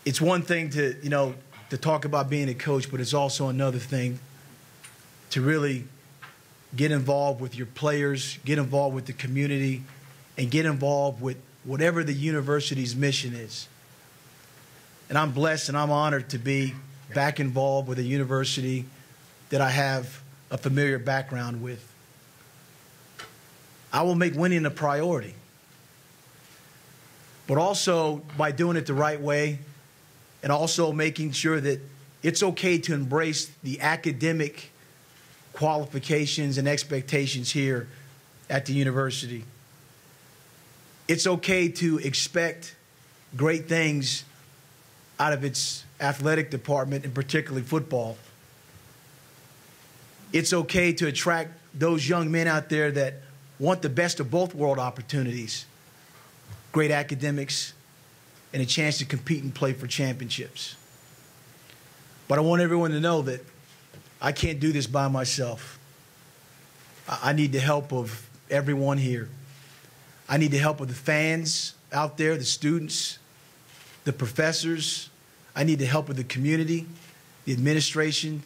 it's one thing to, to talk about being a coach, but it's also another thing to really get involved with your players, get involved with the community, and get involved with whatever the university's mission is. And I'm blessed and I'm honored to be back involved with a university that I have a familiar background with. I will make winning a priority, but also by doing it the right way, and also making sure that it's okay to embrace the academic qualifications and expectations here at the university. It's okay to expect great things out of its athletic department, and particularly football. It's okay to attract those young men out there that want the best of both world opportunities, great academics, and a chance to compete and play for championships. But I want everyone to know that I can't do this by myself. I need the help of everyone here. I need the help of the fans out there, the students, the professors. I need the help of the community, the administration,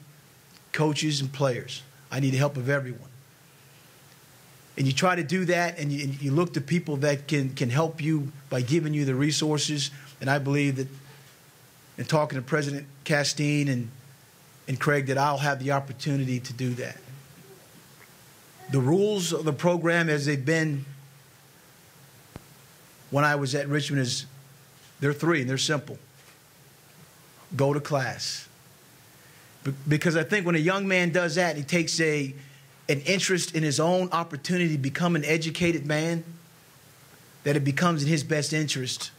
coaches, and players. I need the help of everyone. And you try to do that, and you look to people that can help you by giving you the resources. And I believe that in talking to President Castine and Craig, that I'll have the opportunity to do that. The rules of the program as they've been when I was at Richmond they're three, and they're simple. Go to class. Because I think when a young man does that, he takes an interest in his own opportunity to become an educated man, that it becomes in his best interest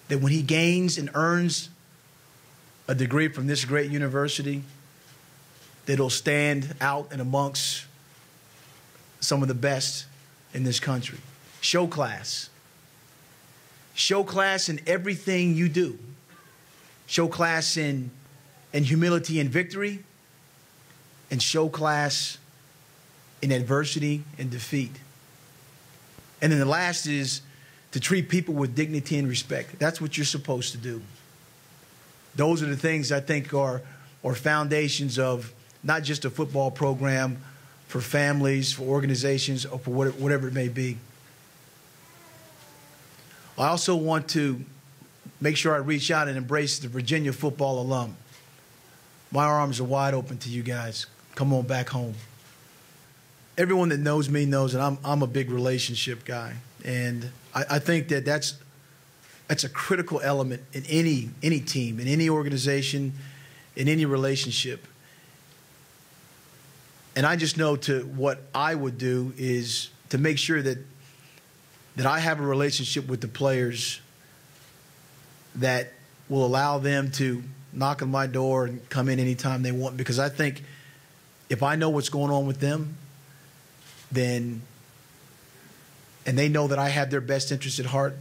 that when he gains and earns a degree from this great university, that it'll stand out and amongst some of the best in this country. Show class. Show class in everything you do. Show class in humility and victory, and show class in adversity and defeat. And then the last is to treat people with dignity and respect. That's what you're supposed to do. Those are the things I think are foundations of not just a football program, for families, for organizations, or for whatever it may be. I also want to make sure I reach out and embrace the Virginia football alum. My arms are wide open to you guys. Come on back home. Everyone that knows me knows that I'm a big relationship guy. And I think that that's a critical element in any team, in any organization, in any relationship. And I just know what I would do is to make sure that I have a relationship with the players that will allow them to knock on my door and come in anytime they want. Because I think if I know what's going on with them, and they know that I have their best interest at heart,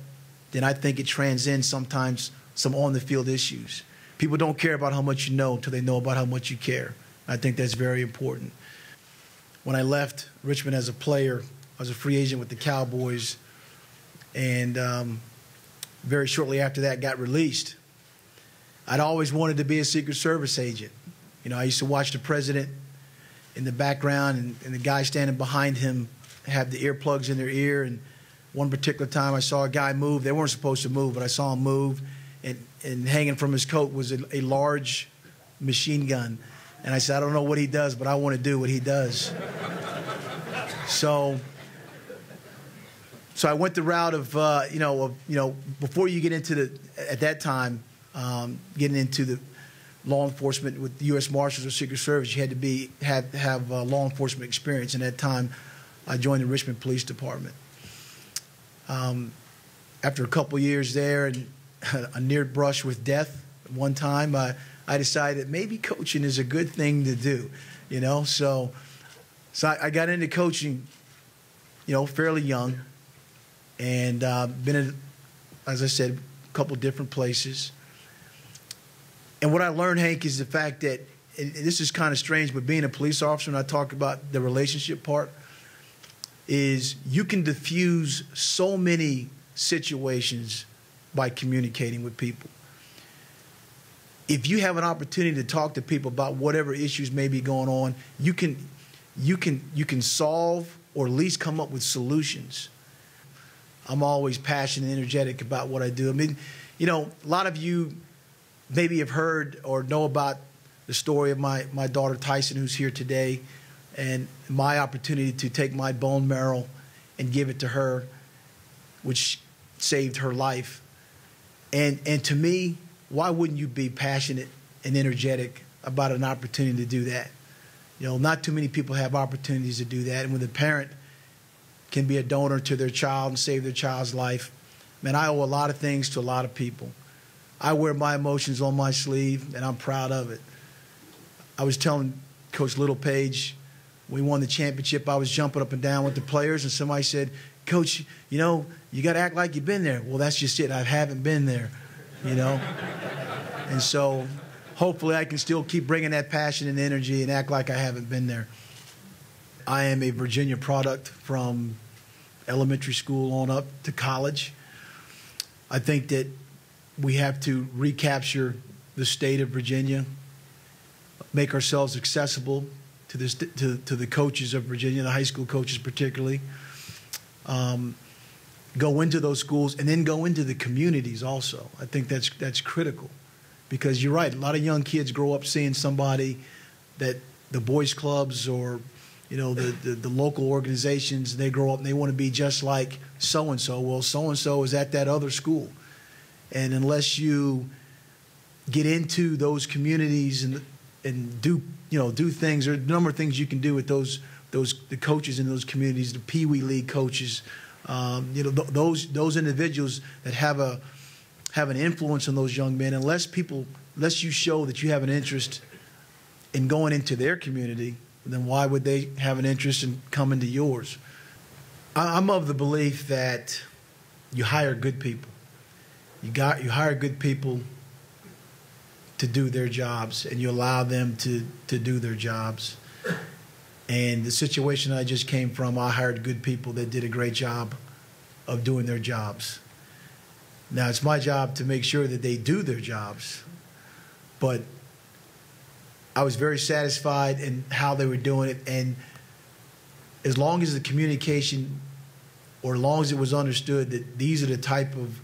then I think it transcends sometimes some on-the-field issues. People don't care about how much you know until they know about how much you care. I think that's very important. When I left Richmond as a player, I was a free agent with the Cowboys, and very shortly after that got released. I'd always wanted to be a Secret Service agent. I used to watch the president in the background, and the guy standing behind him have the earplugs in their ear. And one particular time I saw a guy move. They weren't supposed to move, but I saw him move, and hanging from his coat was a large machine gun. And I said, I don't know what he does, but I want to do what he does. So I went the route of, before you get into at that time, getting into the law enforcement with the U.S. Marshals or Secret Service, you had to have law enforcement experience. And at that time, I joined the Richmond Police Department. After a couple years there and a near brush with death one time, I decided that maybe coaching is a good thing to do, So I got into coaching, fairly young, and been in, as I said, a couple different places. And what I learned, Hank, is the fact that, and this is kind of strange, but being a police officer, when I talk about the relationship part, is you can diffuse so many situations by communicating with people. if you have an opportunity to talk to people about whatever issues may be going on, you can solve or at least come up with solutions. I'm always passionate and energetic about what I do. I mean, a lot of you maybe have heard or know about the story of my daughter Tyson, who's here today, and my opportunity to take my bone marrow and give it to her, which saved her life. And to me, why wouldn't you be passionate and energetic about an opportunity to do that? Not too many people have opportunities to do that. And when the parent can be a donor to their child and save their child's life, man, I owe a lot of things to a lot of people. I wear my emotions on my sleeve, and I'm proud of it. I was telling Coach Littlepage, when we won the championship, I was jumping up and down with the players, and somebody said, Coach, you got to act like you've been there. Well, that's just it. I haven't been there, And so hopefully I can still keep bringing that passion and energy and act like I haven't been there. I am a Virginia product from elementary school on up to college. I think that we have to recapture the state of Virginia, make ourselves accessible to the coaches of Virginia, the high school coaches particularly. Go into those schools and then go into the communities also. I think that's critical, because you're right. A lot of young kids grow up seeing somebody that the boys clubs or the local organizations, they grow up and they want to be just like so-and-so. Well, so-and-so is at that other school. And unless you get into those communities and do things, there are a number of things you can do with the coaches in those communities, the Pee Wee League coaches, those individuals that have an influence on those young men. Unless you show that you have an interest in going into their community, then why would they have an interest in coming to yours? I'm of the belief that you hire good people. You hire good people to do their jobs, and you allow them to do their jobs. And the situation I just came from, I hired good people that did a great job of doing their jobs. Now, it's my job to make sure that they do their jobs, but I was very satisfied in how they were doing it. And as long as the communication, or as long as it was understood that these are the type of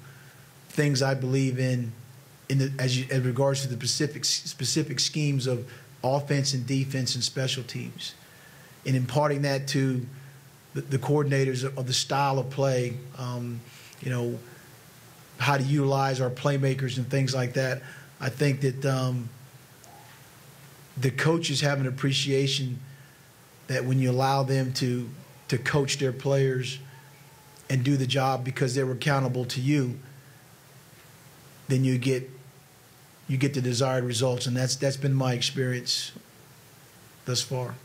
things I believe as regards to the specific schemes of offense and defense and special teams, and imparting that to the coordinators of the style of play, how to utilize our playmakers and things like that. I think that the coaches have an appreciation that when you allow them to coach their players and do the job because they were accountable to you, then you get the desired results, and that's been my experience thus far.